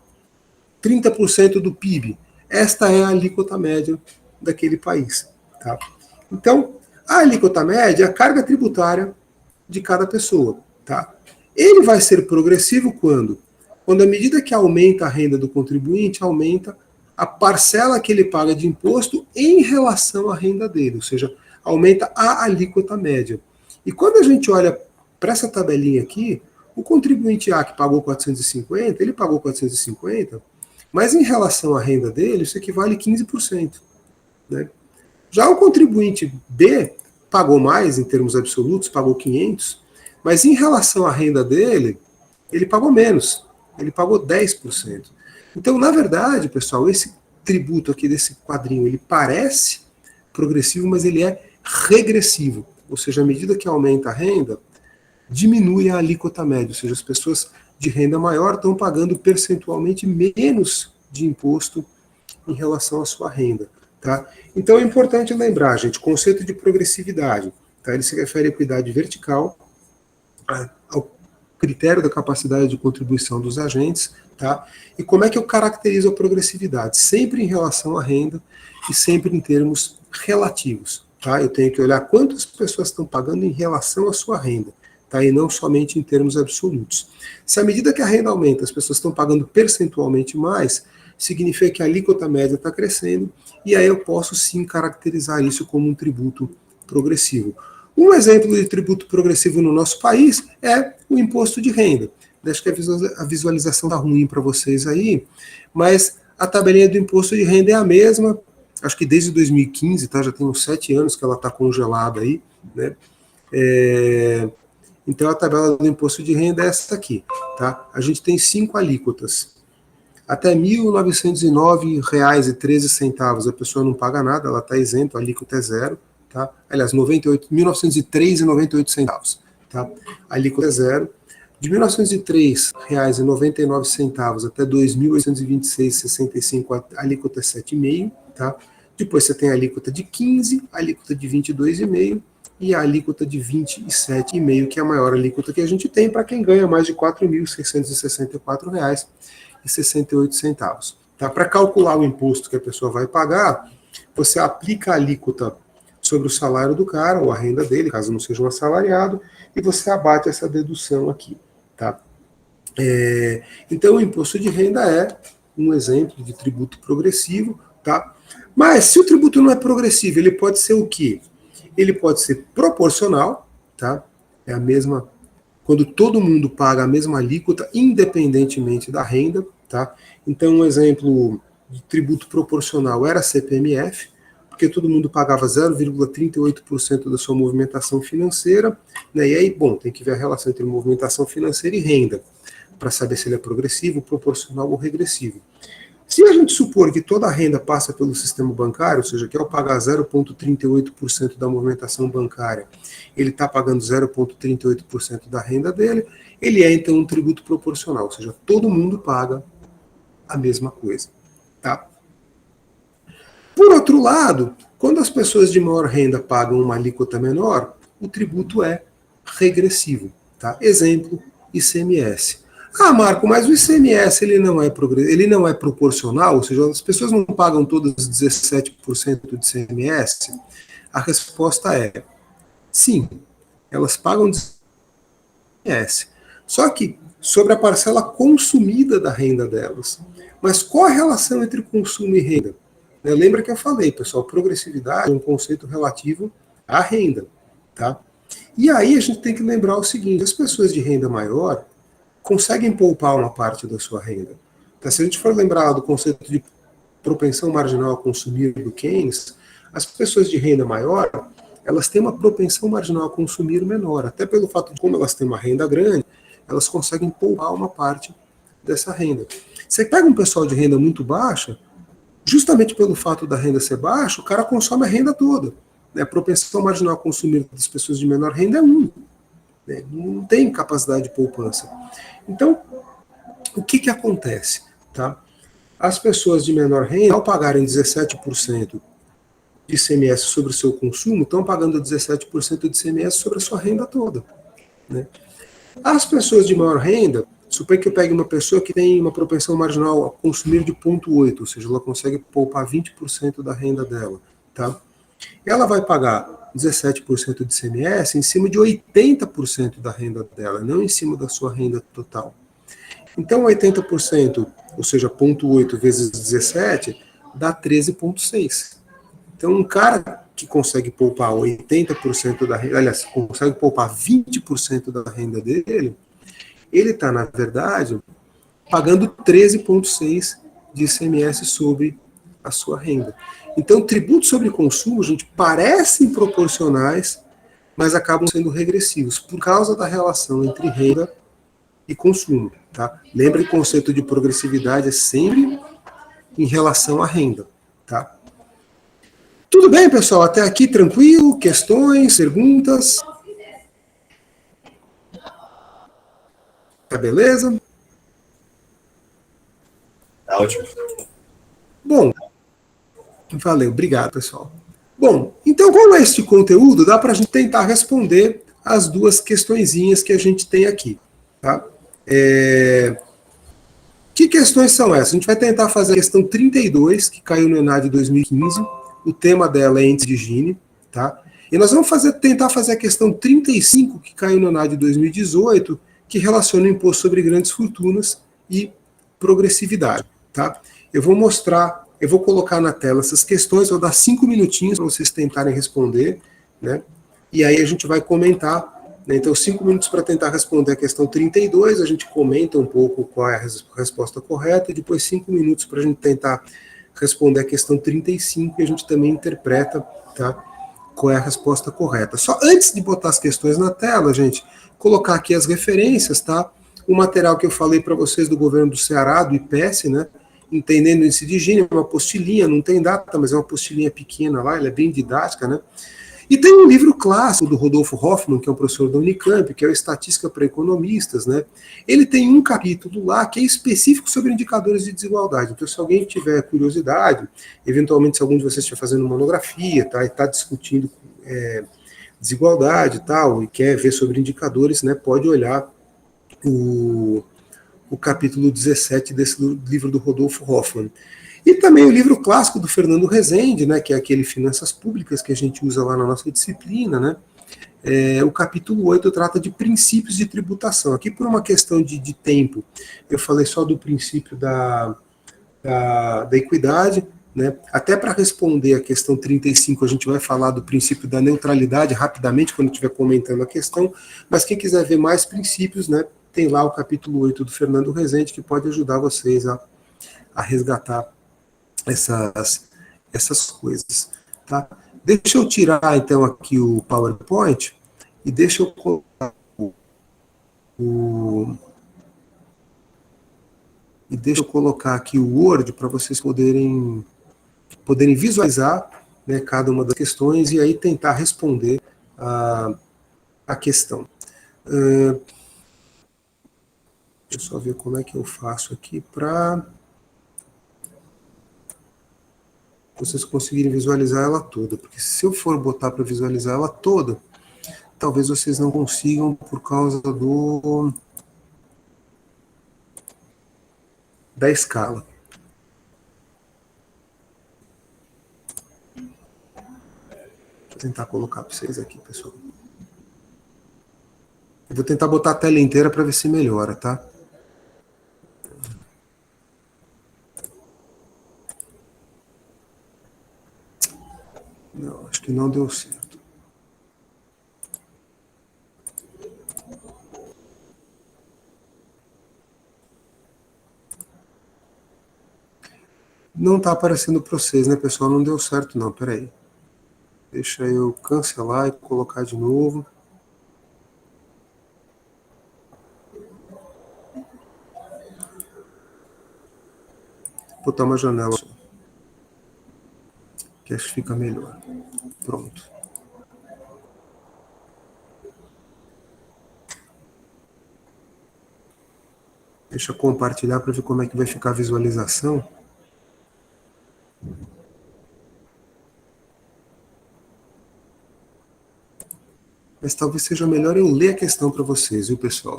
30% do PIB. Esta é a alíquota média daquele país. Tá? Então, a alíquota média é a carga tributária de cada pessoa. Tá? Ele vai ser progressivo quando? Quando, à medida que aumenta a renda do contribuinte, aumenta a parcela que ele paga de imposto em relação à renda dele, ou seja, aumenta a alíquota média. E quando a gente olha para essa tabelinha aqui, o contribuinte A que pagou 450, ele pagou 450, mas em relação à renda dele, isso equivale a 15%. Né? Já o contribuinte B pagou mais em termos absolutos, pagou 500, mas em relação à renda dele, ele pagou menos, ele pagou 10%. Então, na verdade, pessoal, esse tributo aqui desse quadrinho, ele parece progressivo, mas ele é regressivo. Ou seja, à medida que aumenta a renda, diminui a alíquota média, ou seja, as pessoas de renda maior estão pagando percentualmente menos de imposto em relação à sua renda. Tá? Então é importante lembrar, gente, o conceito de progressividade. Tá? Ele se refere à equidade vertical, ao critério da capacidade de contribuição dos agentes, tá? E como é que eu caracterizo a progressividade? Sempre em relação à renda e sempre em termos relativos. Tá? Eu tenho que olhar quantas pessoas estão pagando em relação à sua renda, tá? E não somente em termos absolutos. Se à medida que a renda aumenta, as pessoas estão pagando percentualmente mais, significa que a alíquota média está crescendo, e aí eu posso sim caracterizar isso como um tributo progressivo. Um exemplo de tributo progressivo no nosso país é o imposto de renda. Acho que a visualização está ruim para vocês aí, mas a tabelinha do imposto de renda é a mesma, acho que desde 2015, tá? Já tem uns 7 anos que ela está congelada aí, né? Então a tabela do imposto de renda é essa aqui, tá? A gente tem 5 alíquotas. Até R$ 1.909,13 a pessoa não paga nada, ela está isenta, a alíquota é zero. Tá? Aliás, R$ 1.903,98. Tá? A alíquota é zero. De R$ 1.903,99 até R$ 2.826,65, a alíquota é 7,5. Tá? Depois você tem a alíquota de 15, a alíquota de 22,5 e a alíquota de 27,5, que é a maior alíquota que a gente tem para quem ganha mais de R$ 4.664,68. Tá? Para calcular o imposto que a pessoa vai pagar, você aplica a alíquota sobre o salário do cara, ou a renda dele, caso não seja um assalariado, e você abate essa dedução aqui. Tá? Então, o imposto de renda é um exemplo de tributo progressivo. Tá? Mas, se o tributo não é progressivo, ele pode ser o quê? Ele pode ser proporcional, tá? É a mesma, quando todo mundo paga a mesma alíquota, independentemente da renda. Tá? Então, um exemplo de tributo proporcional era a CPMF, porque todo mundo pagava 0,38% da sua movimentação financeira, né? E aí, bom, tem que ver a relação entre movimentação financeira e renda, para saber se ele é progressivo, proporcional ou regressivo. Se a gente supor que toda a renda passa pelo sistema bancário, ou seja, que ao pagar 0,38% da movimentação bancária, ele está pagando 0,38% da renda dele, ele é então um tributo proporcional, ou seja, todo mundo paga a mesma coisa. Tá? Por outro lado, quando as pessoas de maior renda pagam uma alíquota menor, o tributo é regressivo. Tá? Exemplo, ICMS. Ah, Marco, mas o ICMS ele não é proporcional, ou seja, as pessoas não pagam todas 17% de ICMS? A resposta é sim, elas pagam ICMS. Só que sobre a parcela consumida da renda delas. Mas qual a relação entre consumo e renda? Lembra que eu falei, pessoal, progressividade é um conceito relativo à renda. Tá? E aí a gente tem que lembrar o seguinte, as pessoas de renda maior conseguem poupar uma parte da sua renda. Então, se a gente for lembrar do conceito de propensão marginal a consumir do Keynes, as pessoas de renda maior, elas têm uma propensão marginal a consumir menor, até pelo fato de como elas têm uma renda grande, elas conseguem poupar uma parte dessa renda. Você pega um pessoal de renda muito baixa, justamente pelo fato da renda ser baixa, o cara consome a renda toda. A propensão marginal a consumir das pessoas de menor renda é 1. Não tem capacidade de poupança. Então, o que acontece? Tá? As pessoas de menor renda, ao pagarem 17% de ICMS sobre o seu consumo, estão pagando 17% de ICMS sobre a sua renda toda. Né? As pessoas de maior renda, suponha que eu pegue uma pessoa que tem uma propensão marginal a consumir de 0,8, ou seja, ela consegue poupar 20% da renda dela. Tá? Ela vai pagar 17% de ICMS em cima de 80% da renda dela, não em cima da sua renda total. Então, 80%, ou seja, 0,8 vezes 17, dá 13,6. Então, um cara que consegue poupar 80% da renda, aliás, consegue poupar 20% da renda dele, ele está, na verdade, pagando 13,6 de ICMS sobre a sua renda. Então, tributos sobre consumo, gente, parecem proporcionais, mas acabam sendo regressivos, por causa da relação entre renda e consumo. Tá? Lembre que o conceito de progressividade é sempre em relação à renda. Tá? Tudo bem, pessoal? Até aqui tranquilo? Questões, perguntas? Tá beleza? Tá ótimo. Bom, valeu, obrigado, pessoal. Bom, então com este conteúdo dá para a gente tentar responder as duas questõezinhas que a gente tem aqui. Tá? Que questões são essas? A gente vai tentar fazer a questão 32, que caiu no ENAD de 2015. O tema dela é índice de Gini. Tá? E nós vamos tentar fazer a questão 35, que caiu no ENAD de 2018, que relaciona o imposto sobre grandes fortunas e progressividade. Tá? Eu vou colocar na tela essas questões, vou dar 5 minutinhos para vocês tentarem responder, né? E aí a gente vai comentar. Então, 5 minutos para tentar responder a questão 32, a gente comenta um pouco qual é a resposta correta, e depois 5 minutos para a gente tentar responder a questão 35, e a gente também interpreta, tá, qual é a resposta correta. Só antes de botar as questões na tela, gente, colocar aqui as referências, tá? O material que eu falei para vocês do governo do Ceará, do IPES, né? Entendendo o índice de Gini, uma apostilinha, não tem data, mas é uma apostilinha pequena lá, ela é bem didática, né? E tem um livro clássico do Rodolfo Hoffmann, que é um professor da Unicamp, que é o Estatística para Economistas, né? Ele tem um capítulo lá que é específico sobre indicadores de desigualdade. Então, se alguém tiver curiosidade, eventualmente se algum de vocês estiver fazendo monografia, tá, e está discutindo desigualdade e tal, e quer ver sobre indicadores, né, pode olhar o capítulo 17 desse livro do Rodolfo Hoffmann. E também o livro clássico do Fernando Rezende, né, que é aquele Finanças Públicas que a gente usa lá na nossa disciplina, né? O capítulo 8 trata de princípios de tributação. Aqui, por uma questão de tempo, eu falei só do princípio da equidade, né? Até para responder a questão 35, a gente vai falar do princípio da neutralidade rapidamente, quando estiver comentando a questão, mas quem quiser ver mais princípios, né, tem lá o capítulo 8 do Fernando Rezende, que pode ajudar vocês a resgatar essas coisas. Tá? Deixa eu tirar, então, aqui o PowerPoint e deixa eu colocar aqui o Word para vocês poderem visualizar, né, cada uma das questões e aí tentar responder a questão. Deixa eu só ver como é que eu faço aqui para... vocês conseguirem visualizar ela toda, porque se eu for botar para visualizar ela toda, talvez vocês não consigam por causa da escala. Vou tentar colocar para vocês aqui, pessoal. Eu vou tentar botar a tela inteira para ver se melhora, tá? Não, acho que não deu certo. Não está aparecendo para vocês, né, pessoal? Não deu certo, não. Peraí. Deixa eu cancelar e colocar de novo. Vou botar uma janela só, que acho que fica melhor. Pronto. Deixa eu compartilhar para ver como é que vai ficar a visualização. Mas talvez seja melhor eu ler a questão para vocês, viu, pessoal?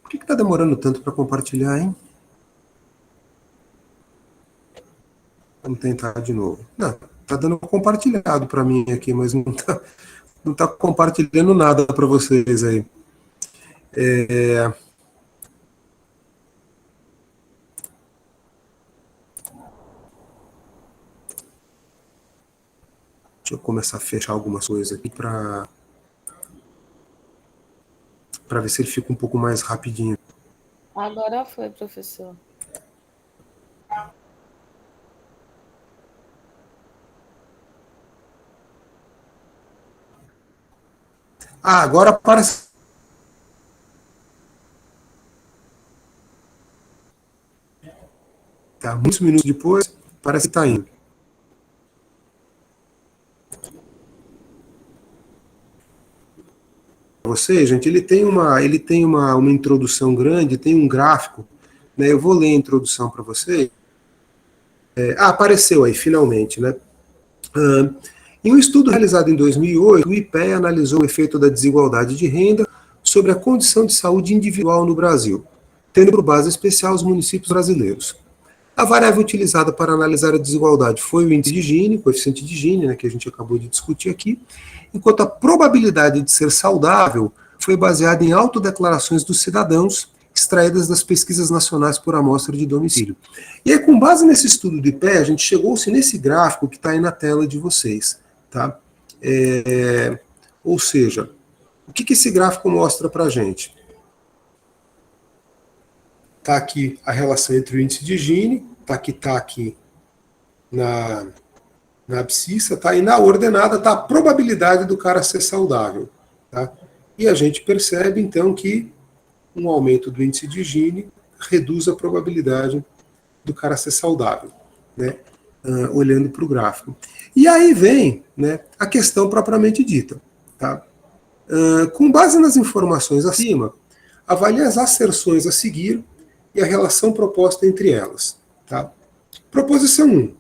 Por que está demorando tanto para compartilhar, hein? Vamos tentar de novo. Não, está dando compartilhado para mim aqui, mas não tá compartilhando nada para vocês aí. Deixa eu começar a fechar algumas coisas aqui para ver se ele fica um pouco mais rapidinho. Agora foi, professor. Ah, agora aparece. Tá, muitos minutos depois, parece que está indo. Você, gente, ele tem uma introdução grande, tem um gráfico, né? Eu vou ler a introdução para você. Apareceu aí, finalmente, né? Em um estudo realizado em 2008, o IPEA analisou o efeito da desigualdade de renda sobre a condição de saúde individual no Brasil, tendo por base especial os municípios brasileiros. A variável utilizada para analisar a desigualdade foi o índice de Gini, coeficiente de Gini, né, que a gente acabou de discutir aqui, enquanto a probabilidade de ser saudável foi baseada em autodeclarações dos cidadãos extraídas das pesquisas nacionais por amostra de domicílio. E aí, com base nesse estudo do IPEA, a gente chegou-se nesse gráfico que está aí na tela de vocês. Tá? Ou seja, o que esse gráfico mostra para a gente? Está aqui a relação entre o índice de Gini, está aqui na abscissa, tá? E na ordenada está a probabilidade do cara ser saudável. Tá? E a gente percebe, então, que um aumento do índice de Gini reduz a probabilidade do cara ser saudável, né? Olhando para o gráfico. E aí vem, né, a questão propriamente dita. Tá? Com base nas informações acima, avalie as asserções a seguir e a relação proposta entre elas. Tá? Proposição 1.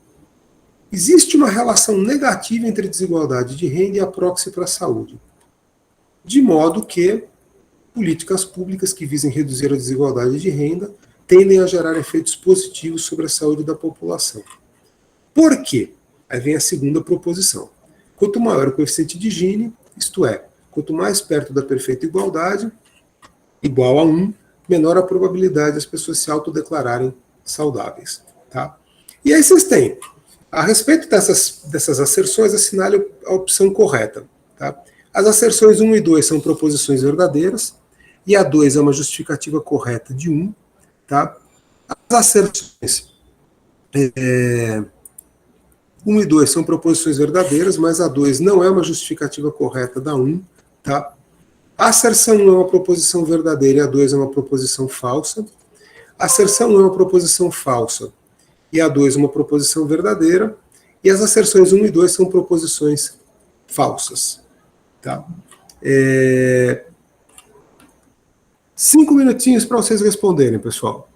Existe uma relação negativa entre desigualdade de renda e a proxy para a saúde, de modo que políticas públicas que visem reduzir a desigualdade de renda tendem a gerar efeitos positivos sobre a saúde da população. Por quê? Aí vem a segunda proposição. Quanto maior o coeficiente de Gini, isto é, quanto mais perto da perfeita igualdade, igual a 1, menor a probabilidade das pessoas se autodeclararem saudáveis. Tá? E aí vocês têm, a respeito dessas asserções, assinale a opção correta. Tá? As asserções 1 e 2 são proposições verdadeiras, e a 2 é uma justificativa correta de 1. Tá? As asserções 1 e 2 são proposições verdadeiras, mas a 2 não é uma justificativa correta da 1. Tá? A asserção 1 é uma proposição verdadeira e a 2 é uma proposição falsa. A asserção 1 é uma proposição falsa e a 2 é uma proposição verdadeira. E as asserções 1 e 2 são proposições falsas. Tá? 5 minutinhos para vocês responderem, pessoal.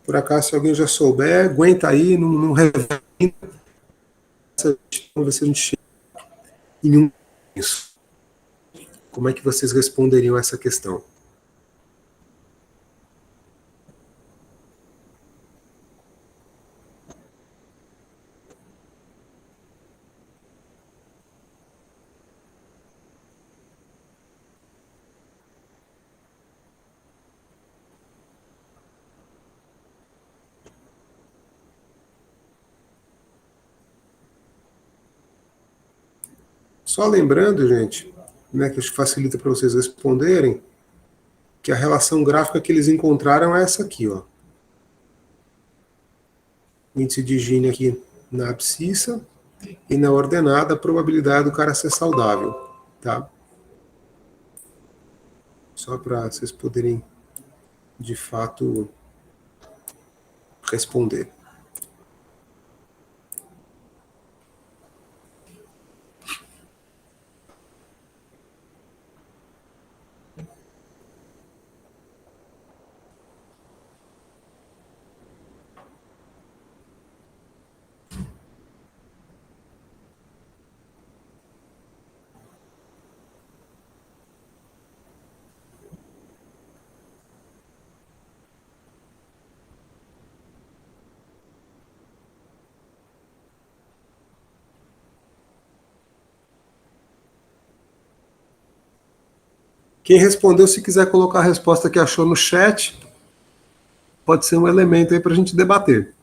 Por acaso, se alguém já souber, aguenta aí, não revela. Vamos ver se a gente chega em um isso. Como é que vocês responderiam a essa questão? Só lembrando, gente, né, que acho que facilita para vocês responderem, que a relação gráfica que eles encontraram é essa aqui, ó. Índice de Gini aqui na abscissa e na ordenada a probabilidade do cara ser saudável, tá? Só para vocês poderem, de fato, responder. Quem respondeu, se quiser colocar a resposta que achou no chat, pode ser um elemento aí para a gente debater.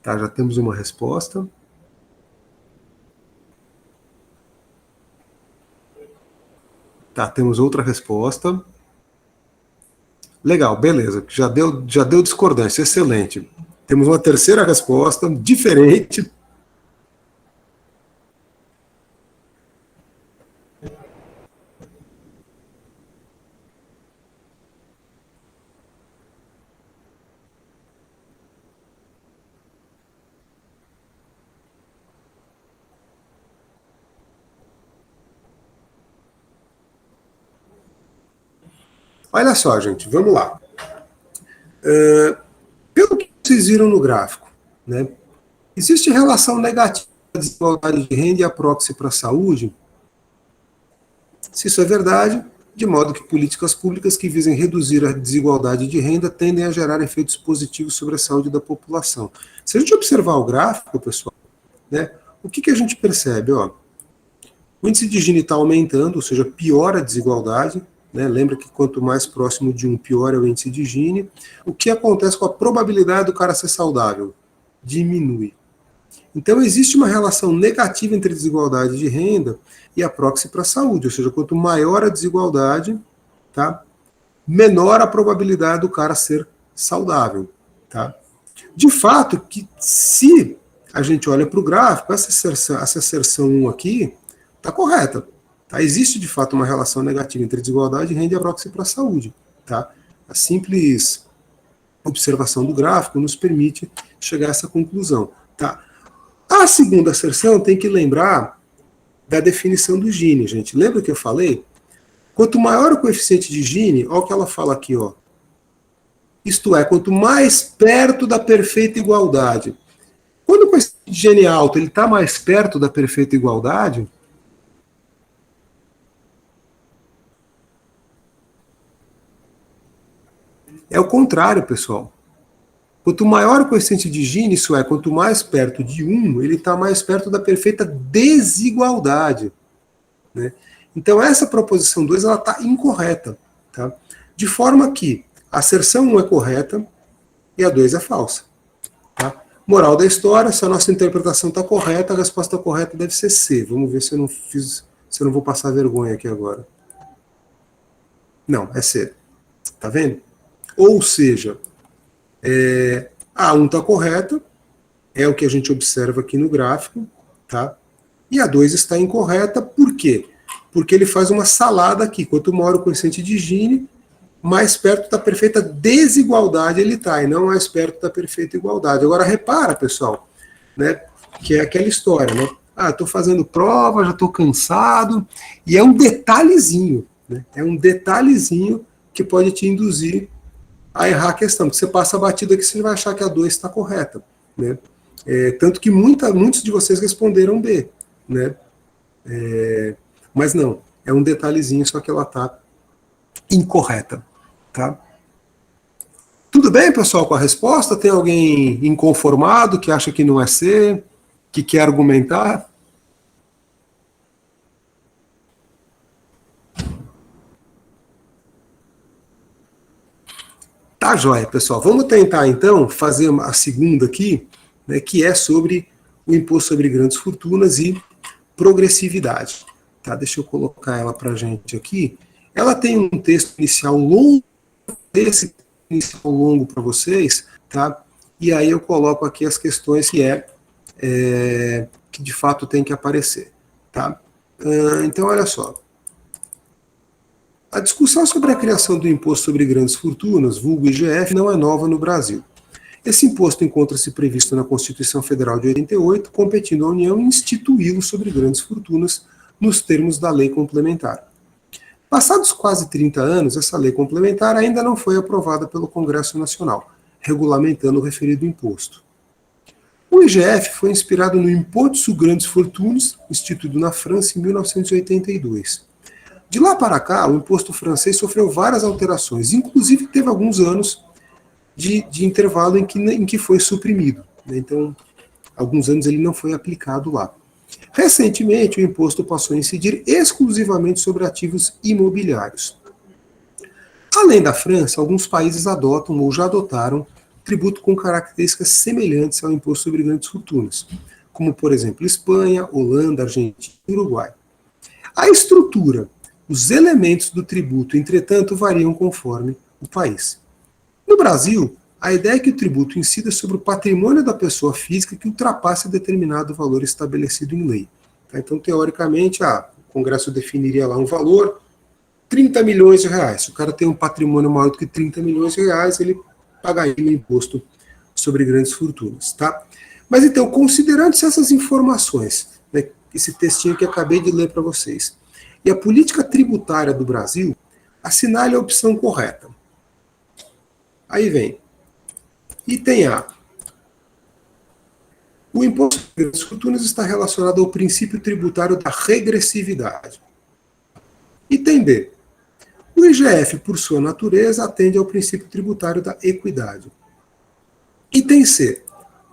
Tá, já temos uma resposta. Tá, temos outra resposta. Legal, beleza. Já deu discordância, excelente. Temos uma terceira resposta, diferente. Olha só, gente, vamos lá. Pelo que vocês viram no gráfico, né, existe relação negativa da desigualdade de renda e a proxy para a saúde? Se isso é verdade, de modo que políticas públicas que visem reduzir a desigualdade de renda tendem a gerar efeitos positivos sobre a saúde da população. Se a gente observar o gráfico, pessoal, né, o que a gente percebe? Ó, o índice de Gini está aumentando, ou seja, piora a desigualdade. Né? Lembra que quanto mais próximo de 1, pior é o índice de Gini. O que acontece com a probabilidade do cara ser saudável? Diminui. Então existe uma relação negativa entre a desigualdade de renda e a proxy para a saúde, ou seja, quanto maior a desigualdade, tá, menor a probabilidade do cara ser saudável. Tá? De fato, que se a gente olha para o gráfico, essa asserção 1 aqui está correta. Tá? Existe, de fato, uma relação negativa entre desigualdade de renda e a proxy para a saúde. Tá? A simples observação do gráfico nos permite chegar a essa conclusão. Tá? A segunda asserção tem que lembrar da definição do Gini, gente. Lembra que eu falei? Quanto maior o coeficiente de Gini, olha o que ela fala aqui, ó. Isto é, quanto mais perto da perfeita igualdade. Quando o coeficiente de Gini é alto, ele está mais perto da perfeita igualdade? É o contrário, pessoal. Quanto maior o coeficiente de Gini, isso é, quanto mais perto de 1, ele está mais perto da perfeita desigualdade. Né? Então essa proposição 2 está incorreta. Tá? De forma que a asserção 1 é correta e a 2 é falsa. Tá? Moral da história, se a nossa interpretação está correta, a resposta correta deve ser C. Vamos ver se eu não vou passar vergonha aqui agora. Não, é C. Tá vendo? Ou seja, a 1 está correta, é o que a gente observa aqui no gráfico, tá? E a 2 está incorreta, por quê? Porque ele faz uma salada aqui. Quanto maior o coeficiente de Gini, mais perto da perfeita desigualdade ele está, e não mais perto da perfeita igualdade. Agora, repara, pessoal, né? Que é aquela história, né? Ah, estou fazendo prova, já estou cansado, e é um detalhezinho, né? É um detalhezinho que pode te induzir a errar a questão, porque você passa a batida que você vai achar que a 2 está correta, né? Tanto que muitos de vocês responderam B, né? Mas não, é um detalhezinho, só que ela está incorreta, tá? Tudo bem, pessoal, com a resposta? Tem alguém inconformado que acha que não é C, que quer argumentar? Tá, joia, pessoal. Vamos tentar, então, fazer a segunda aqui, né, que é sobre o imposto sobre grandes fortunas e progressividade. Tá, deixa eu colocar ela para a gente aqui. Ela tem um texto inicial longo, esse inicial longo para vocês, tá? E aí eu coloco aqui as questões que de fato tem que aparecer, tá? Então, olha só. A discussão sobre a criação do Imposto sobre Grandes Fortunas, vulgo IGF, não é nova no Brasil. Esse imposto encontra-se previsto na Constituição Federal de 88, competindo à União em instituí-lo sobre grandes fortunas nos termos da lei complementar. Passados quase 30 anos, essa lei complementar ainda não foi aprovada pelo Congresso Nacional, regulamentando o referido imposto. O IGF foi inspirado no Imposto sobre Grandes Fortunas, instituído na França em 1982. De lá para cá, o imposto francês sofreu várias alterações, inclusive teve alguns anos de intervalo em que foi suprimido. Então, alguns anos ele não foi aplicado lá. Recentemente, o imposto passou a incidir exclusivamente sobre ativos imobiliários. Além da França, alguns países adotam ou já adotaram tributo com características semelhantes ao imposto sobre grandes fortunas, como, por exemplo, Espanha, Holanda, Argentina e Uruguai. A estrutura, os elementos do tributo, entretanto, variam conforme o país. No Brasil, a ideia é que o tributo incida sobre o patrimônio da pessoa física que ultrapasse determinado valor estabelecido em lei. Então, teoricamente, o Congresso definiria lá um valor, 30 milhões de reais. Se o cara tem um patrimônio maior do que 30 milhões de reais, ele pagaria o imposto sobre grandes fortunas. Tá? Mas então, considerando-se essas informações, né, esse textinho que acabei de ler para vocês, e a política tributária do Brasil, assinale a opção correta. Aí vem. Item A. O imposto sobre grandes fortunas está relacionado ao princípio tributário da regressividade. Item B. O IGF, por sua natureza, atende ao princípio tributário da equidade. Item C.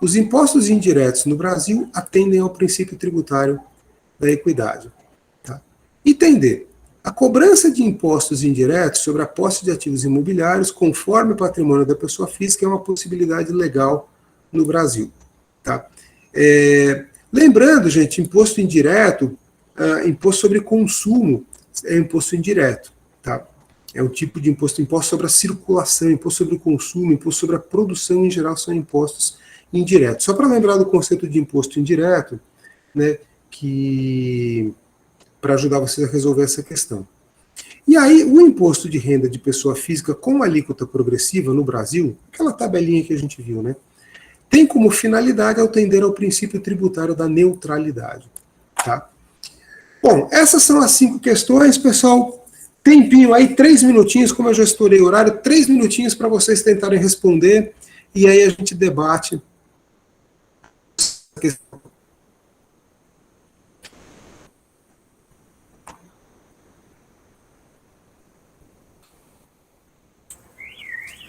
Os impostos indiretos no Brasil atendem ao princípio tributário da equidade. Tá? Item D. A cobrança de impostos indiretos sobre a posse de ativos imobiliários, conforme o patrimônio da pessoa física, é uma possibilidade legal no Brasil. Tá? Lembrando, gente, imposto indireto, imposto sobre consumo é imposto indireto. Tá? É um tipo de imposto sobre a circulação, imposto sobre o consumo, imposto sobre a produção em geral são impostos indiretos. Só para lembrar do conceito de imposto indireto, né, que para ajudar vocês a resolver essa questão. E aí, o imposto de renda de pessoa física com alíquota progressiva no Brasil, aquela tabelinha que a gente viu, né, tem como finalidade atender ao princípio tributário da neutralidade. Tá? Bom, essas são as 5 questões, pessoal. Tempinho aí, 3 minutinhos, como eu já estourei o horário, 3 minutinhos para vocês tentarem responder, e aí a gente debate.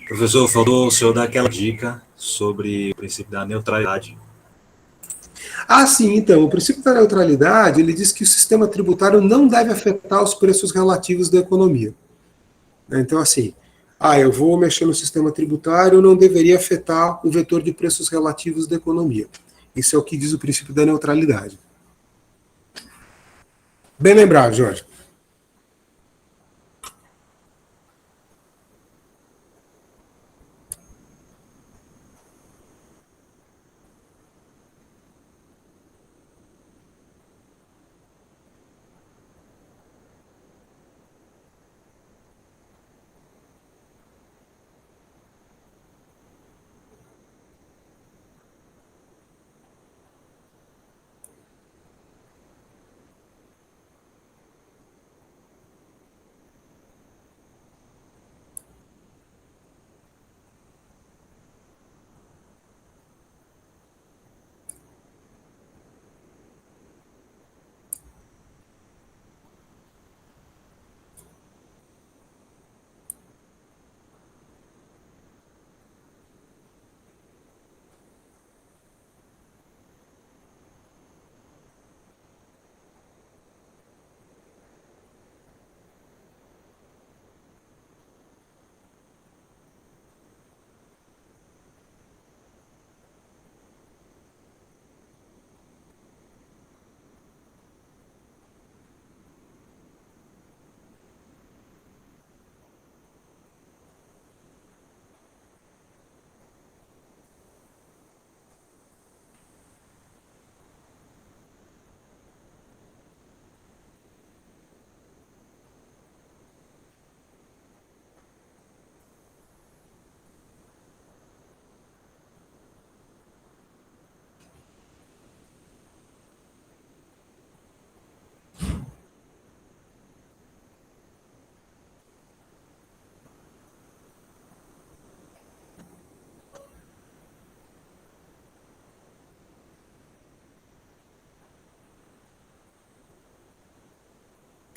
Professor, faltou o senhor dar aquela dica sobre o princípio da neutralidade. Sim, então, o princípio da neutralidade, ele diz que o sistema tributário não deve afetar os preços relativos da economia. Então, assim, eu vou mexer no sistema tributário, não deveria afetar o vetor de preços relativos da economia. Isso é o que diz o princípio da neutralidade. Bem lembrado, Jorge.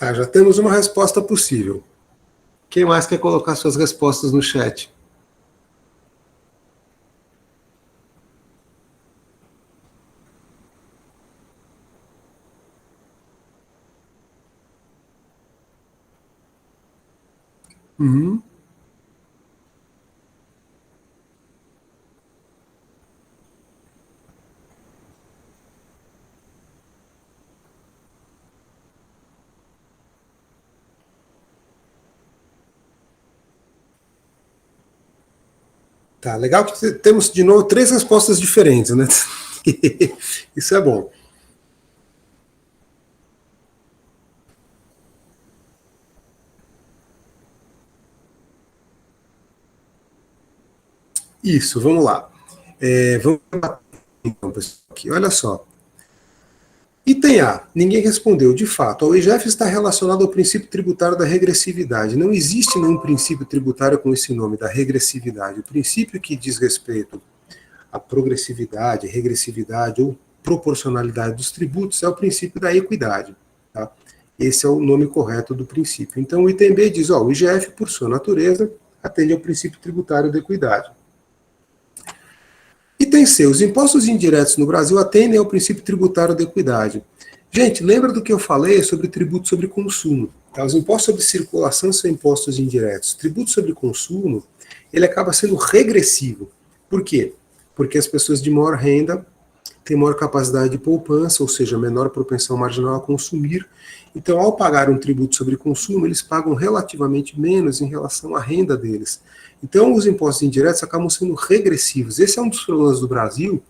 Tá, já temos uma resposta possível. Quem mais quer colocar suas respostas no chat? Uhum. Tá, legal que temos de novo 3 respostas diferentes, né? Isso é bom. Isso, vamos lá. Vamos então, pessoal, aqui, olha só. Item A, ninguém respondeu. De fato, o IGF está relacionado ao princípio tributário da regressividade. Não existe nenhum princípio tributário com esse nome, da regressividade. O princípio que diz respeito à progressividade, regressividade ou proporcionalidade dos tributos é o princípio da equidade. Tá? Esse é o nome correto do princípio. Então, o item B diz, o IGF, por sua natureza, atende ao princípio tributário da equidade. Item C, os impostos indiretos no Brasil atendem ao princípio tributário da equidade. Gente, lembra do que eu falei sobre tributo sobre consumo? Tá? Os impostos sobre circulação são impostos indiretos. Tributo sobre consumo, ele acaba sendo regressivo. Por quê? Porque as pessoas de maior renda têm maior capacidade de poupança, ou seja, menor propensão marginal a consumir. Então, ao pagar um tributo sobre consumo, eles pagam relativamente menos em relação à renda deles. Então, os impostos indiretos acabam sendo regressivos. Esse é um dos problemas do Brasil,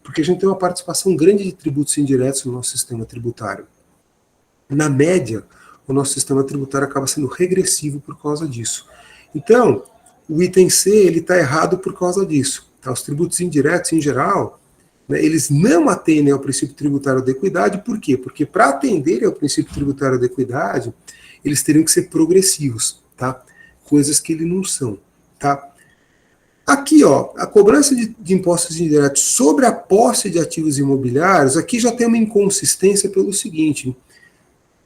porque a gente tem uma participação grande de tributos indiretos no nosso sistema tributário. Na média, o nosso sistema tributário acaba sendo regressivo por causa disso. Então, o item C ele está errado por causa disso. Tá? Os tributos indiretos, em geral, né, eles não atendem ao princípio tributário da equidade. Por quê? Porque para atenderem ao princípio tributário da equidade, eles teriam que ser progressivos, tá? Coisas que eles não são. Tá? Aqui, a cobrança de impostos indiretos sobre a posse de ativos imobiliários, aqui já tem uma inconsistência pelo seguinte: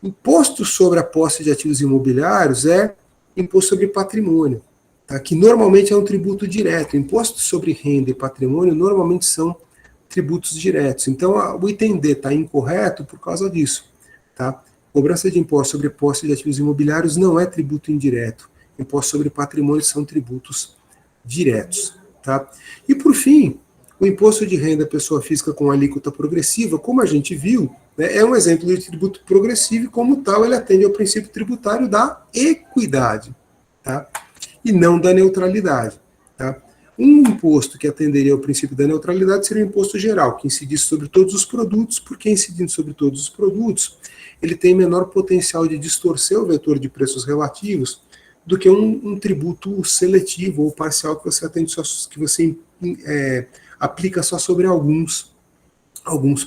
imposto sobre a posse de ativos imobiliários é imposto sobre patrimônio, tá? Que normalmente é um tributo direto. Imposto sobre renda e patrimônio normalmente são tributos diretos. Então, o item D está incorreto por causa disso. Tá? Cobrança de imposto sobre posse de ativos imobiliários não é tributo indireto. Imposto sobre patrimônio são tributos diretos. Tá? E, por fim, o imposto de renda pessoa física com alíquota progressiva, como a gente viu, né, é um exemplo de tributo progressivo e, como tal, ele atende ao princípio tributário da equidade, tá? E não da neutralidade. Tá? Um imposto que atenderia ao princípio da neutralidade seria o imposto geral, que incidisse sobre todos os produtos, porque incidindo sobre todos os produtos, ele tem menor potencial de distorcer o vetor de preços relativos do que um tributo seletivo ou parcial que você atende só, que você aplica só sobre alguns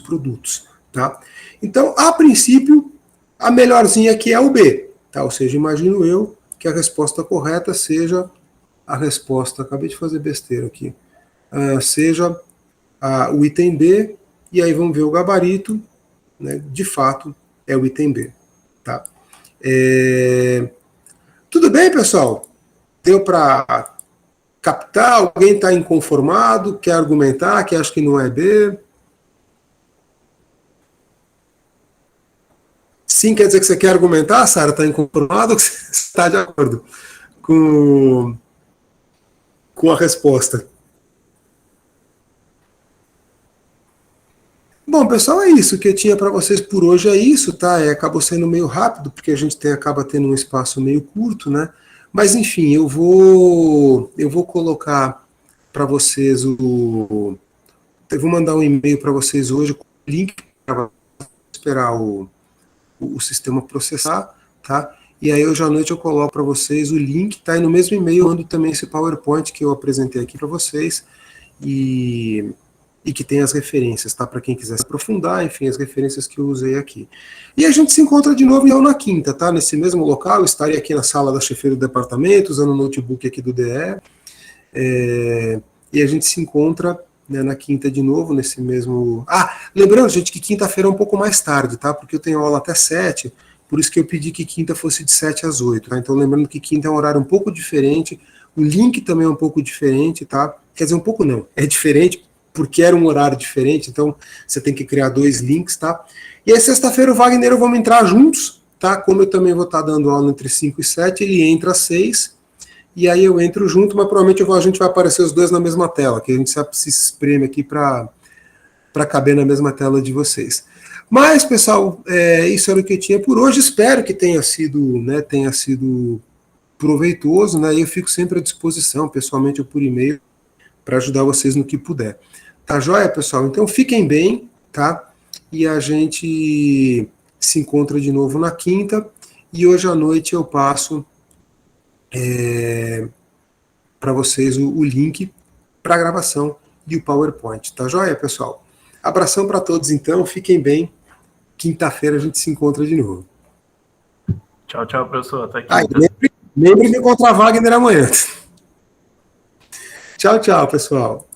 produtos, tá? Então, a princípio, a melhorzinha aqui é o B, tá? Ou seja, imagino eu que a resposta correta seja a resposta, acabei de fazer besteira aqui, seja o item B, e aí vamos ver o gabarito, né? De fato, é o item B, tá? Tudo bem, pessoal? Deu para captar? Alguém está inconformado? Quer argumentar? Que acha que não é B? Sim, quer dizer que você quer argumentar, Sara? Está inconformado ou você está de acordo com a resposta? Bom, pessoal, é isso que eu tinha para vocês por hoje, é isso, tá? Acabou sendo meio rápido, porque a gente acaba tendo um espaço meio curto, né? Mas, enfim, eu vou colocar para vocês eu vou mandar um e-mail para vocês hoje com o link para esperar o sistema processar, tá? E aí hoje à noite eu coloco para vocês o link, tá? E no mesmo e-mail eu mando também esse PowerPoint que eu apresentei aqui para vocês e que tem as referências, tá? Para quem quiser se aprofundar, enfim, as referências que eu usei aqui. E a gente se encontra de novo então na quinta, tá? Nesse mesmo local, eu estarei aqui na sala da chefeira do departamento, usando o notebook aqui do DE, e a gente se encontra, né, na quinta de novo, nesse mesmo... lembrando, gente, que quinta-feira é um pouco mais tarde, tá? Porque eu tenho aula até 7, por isso que eu pedi que quinta fosse de 7 às 8, tá? Então lembrando que quinta é um horário um pouco diferente, o link também é um pouco diferente, tá? Quer dizer, um pouco não, é diferente, porque era um horário diferente, então você tem que criar 2 links, tá? E aí sexta-feira o Wagner e eu vamos entrar juntos, tá? Como eu também vou estar dando aula entre 5 e 7, ele entra às 6, e aí eu entro junto, mas provavelmente a gente vai aparecer os dois na mesma tela, que a gente se espreme aqui para caber na mesma tela de vocês. Mas, pessoal, isso era o que eu tinha por hoje. Espero que tenha sido proveitoso, né? E eu fico sempre à disposição, pessoalmente ou por e-mail, para ajudar vocês no que puder. Tá joia, pessoal? Então fiquem bem, tá? E a gente se encontra de novo na quinta. E hoje à noite eu passo para vocês o link para a gravação e o PowerPoint. Tá joia, pessoal? Abração para todos, então. Fiquem bem. Quinta-feira a gente se encontra de novo. Tchau, tchau, professor. Até aqui. Lembre-me contra a Wagner amanhã. Tchau, tchau, pessoal.